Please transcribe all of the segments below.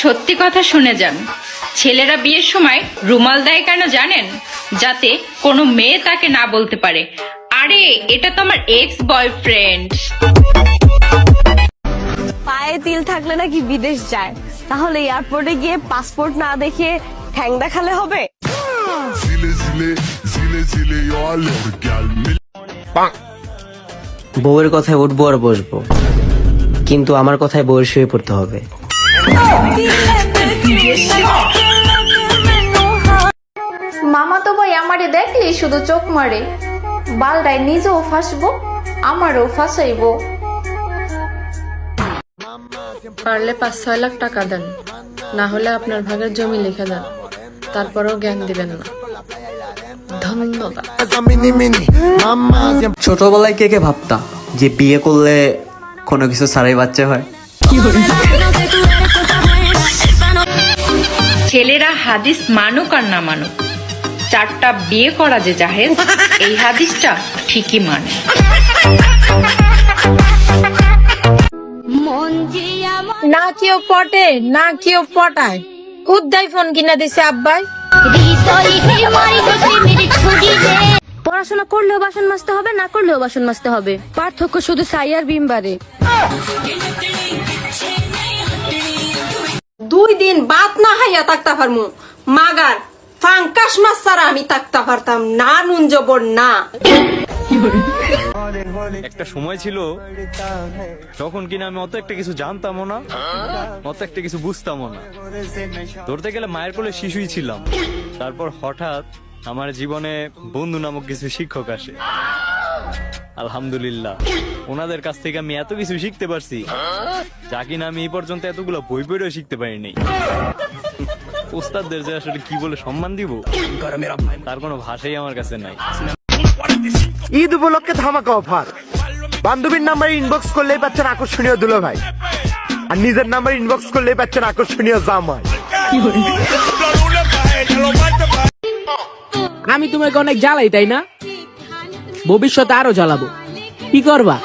সত্যি কথা শুনে যান। ছেলেরা বিয়ের সময় রুমাল দেয় কেন জানেন? যাতে কোনো মেয়ে তাকে না বলতে পারে, আরে এটা তো আমার এক্স বয়ফ্রেন্ড। পায়ে তিল থাকলে নাকি বিদেশ যায়, তাহলে এয়ারপোর্টে গিয়ে পাসপোর্ট না দেখে ঠ্যাং দেখালে হবে? বউয়ের কথায় উঠবো আর বসবো, কিন্তু আমার কথায় বউয়ের শুয়ে পড়তে হবে। মামা তো ভাই আমারে দেখলেই শুধু চোখ মারে, বালটায় নিজেও ফাঁসবো আমারও ফাঁসাইবো। পারলে 5-6 লাখ টাকা দেন, না হলে আপনার ভাগের জমি লিখে দেন, তারপরেও জ্ঞান দিবেন না। ধন্যবাদ। ছোটবেলায় কে কে ভাবতা যে বিয়ে করলে কোনো কিছু ছাড়াই বাচ্চা হয়? ছেলেরা হাদিস মানুক আর না মানুক, 4টা বিয়ে করা যে জাহেজ, এই হাদিসটা ঠিকই মানে। না কেউ পটে না কেউ পটায়, উদ্দাই ফোন কিনা দিছে আব্বাই। পড়াশোনা করলেও বাসন মাজতে হবে, না করলেও বাসন মাজতে হবে, পার্থক্য শুধু ছাই আর বিমবারে। 2 দিন বাত না হাইয়া থাকতে পারমু, মাগার ফাঙ্কাস মাছ ছাড়া আমি থাকতে পারতাম না, নুন জবর না। একটা সময় ছিল তখন কিনা আমি অত একটা কিছু জানতামও না, অত একটা কিছু বুঝতামও না। ধরতে গেলে মায়ের কোলে শিশুই ছিলাম। তারপর হঠাৎ আমার জীবনে বন্ধু নামক কিছু শিক্ষক আসে। আলহামদুলিল্লাহ, ওনাদের কাছ থেকে আমি এত কিছু শিখতে পারছি যা কিনা আমি এই পর্যন্ত এতগুলো বই পড়েও শিখতে পারিনি। ওস্তাদদের যে আসলে কি বলে সম্মান দিব তার কোনো ভাষাই আমার কাছে নাই। ঈদ উপলক্ষে ধামাকা অফার, বান্ধবীর নাম্বার ইনবক্স করলেই পাচ্ছেন আকর্ষণীয় দুলো ভাই, আর নিজের নাম্বার ইনবক্স করলেই পাচ্ছেন আকর্ষণীয় জামাই। আমি তোমাকে অনেক জ্বালাই, তাই না? ভবিষ্যতে আরো জ্বালাবো, কি করবা?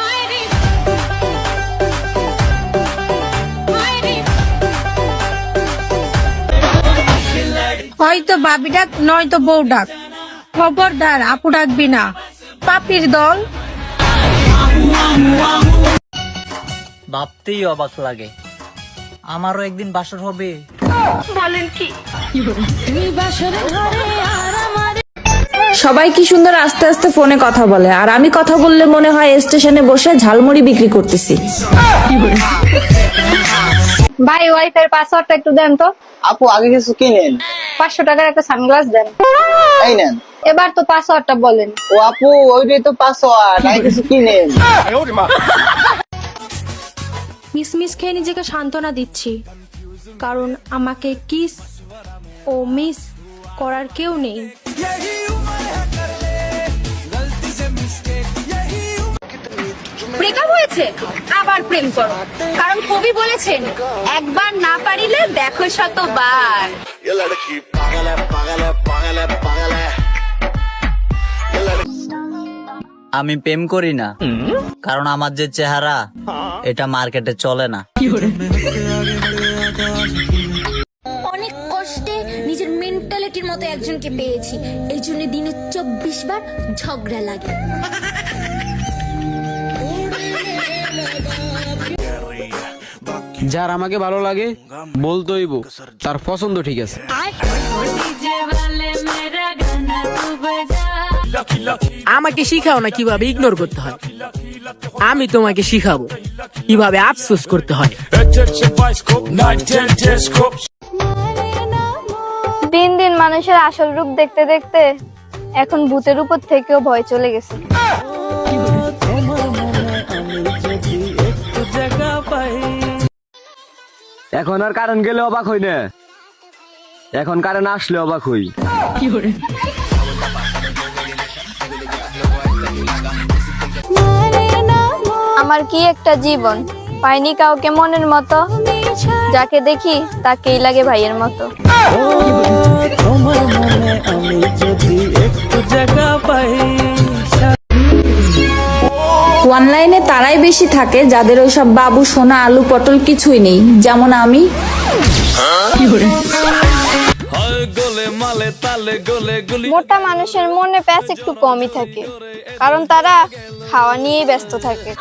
হয়তো বাবি ডাক, নয়তো বউ ডাক, খবরদার আপু ডাকবি না, পাপির দল। ভাবতেই অবাক লাগে, আমারও একদিন বাসর হবে। বলেন কি? সবাই কি সুন্দর আস্তে আস্তে ফোনে কথা বলে, আর আমি কথা বললে মনে হয় স্টেশনে বসে ঝালমুড়ি বিক্রি করতেছি। ভাই ওয়াইফাই এর পাসওয়ার্ডটা একটু দেন তো। আপু আগে কিছু কিনেন। 500 টাকার একটা সানগ্লাস দেন। এই নেন। এবার তো পাসওয়ার্ডটা বলেন। ও আপু, ওইটাই তো পাসওয়ার্ড, আগে কিছু কিনেন। মিস খেয়ে নিজেকে সান্ত্বনা দিচ্ছি, কারণ আমাকে কিস ও মিস করার কেউ নেই। ব্রেকআপ হয়েছে, আবার প্রেম করো, কারণ কবি বলেছেন একবার না পারিলে দেখো শতবার। আমি প্রেম করি না, কারণ আমার যে চেহারা এটা মার্কেটে চলে না। অনেক কষ্টে নিজের মেন্টালিটির মতো একজনকে পেয়েছি, এই জন্য দিনে 24 বার ঝগড়া লাগে। যার আমাকে ভালো লাগে বলতোইব তার পছন্দ ঠিক আছে। আমাকে শিখাও না কিভাবে ইগনোর করতে হয়, আমি তোমাকে শিখাবো কিভাবে আফসোস করতে হয়। দিন দিন মানুষের আসল রূপ দেখতে দেখতে এখন ভূতের উপর থেকেও ভয় চলে গেছে। এখন আর কারণ গেলে অবাক হই না, এখন কারণ আসলে অবাক হই। আমার কি একটা জীবন, পাইনি কাউকে মনের মতো, যাকে দেখি তাকেই লাগে ভাইয়ের মতো। অনলাইনে তারাই বেশি থাকে যাদের ওইসব বাবু সোনা আলু পটল কিছুই নেই, যেমন আমি। মোটা মানুষের মনে প্যাচ একটু কমই থাকে, কারণ তারা খাওয়া নিয়েই ব্যস্ত থাকে।